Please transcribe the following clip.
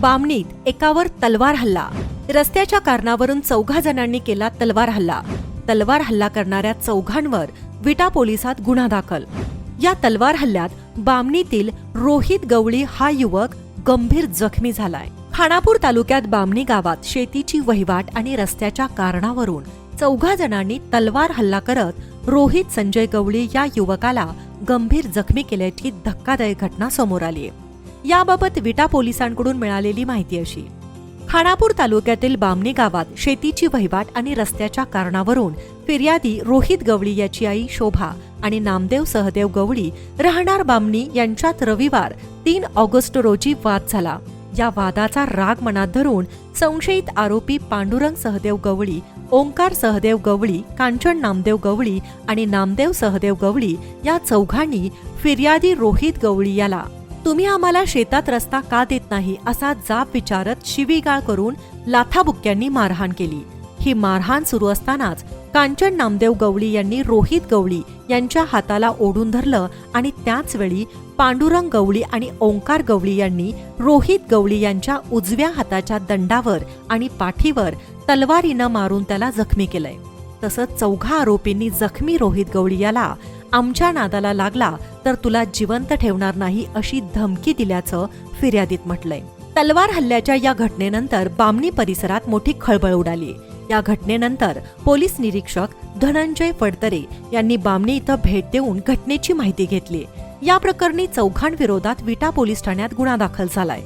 बामणीत एकावर तलवार हल्ला. रस्त्याच्या कारणावरून 4 जणांनी केला तलवार हल्ला. तलवार हल्ला करणाऱ्या 4घांवर विटा पोलिसात गुन्हा दाखल. या तलवार हल्ल्यात बामणीतील रोहित गवळी हा युवक गंभीर जखमी झालाय. खानापूर तालुक्यात बामणी गावात शेतीची वहिवाट आणि रस्त्याच्या कारणावरून 4 जणांनी तलवार हल्ला करत रोहित संजय गवळी या युवकाला गंभीर जखमी केल्याची धक्कादायक घटना समोर आली आहे. याबाबत विटा पोलिसांकडून मिळालेली माहिती अशी: खानापूर तालुक्यातील बामणी गावात शेतीची वहिवाट आणि रस्त्याच्या कारणावरून फिर्यादी रोहित गवळी याची आई शोभा आणि नामदेव सहदेव गवळी राहणार बामणी यांच्यात रविवार 3 ऑगस्ट रोजी वाद झाला. या वादाचा राग मनात धरून संशयित आरोपी पांडुरंग सहदेव गवळी, ओंकार सहदेव गवळी, कांचन नामदेव गवळी आणि नामदेव सहदेव गवळी या 4घांनी फिर्यादी रोहित गवळी याला "तुम्ही आम्हाला शेतात रस्ता का देत नाही" असा जाब विचारत शिवीगाळ करून लाथाबुक्क्यांनी मारहाण केली. ही मारहाण सुरू असतानाच कांचन नामदेव गवळी यांनी रोहित गवळी यांच्या हाताला ओढून धरलं आणि त्याच वेळी पांडुरंग गवळी आणि ओंकार गवळी यांनी रोहित गवळी यांच्या उजव्या हाताच्या दंडावर आणि पाठीवर तलवारीनं मारून त्याला जखमी केलंय. तसंच 4 आरोपींनी जखमी रोहित गवळी याला "आमच्या नादाला लागला तर तुला जिवंत ठेवणार नाही" अशी धमकी दिल्याचं फिर्यादीत म्हटलंय. तलवार हल्ल्याच्या या घटनेनंतर बामणी परिसरात मोठी खळबळ उडाली. या घटनेनंतर पोलीस निरीक्षक धनंजय फडतरे यांनी बामणी इथं भेट देऊन घटनेची माहिती घेतली. या प्रकरणी 4घांविरोधात विटा पोलीस ठाण्यात गुन्हा दाखल झालाय.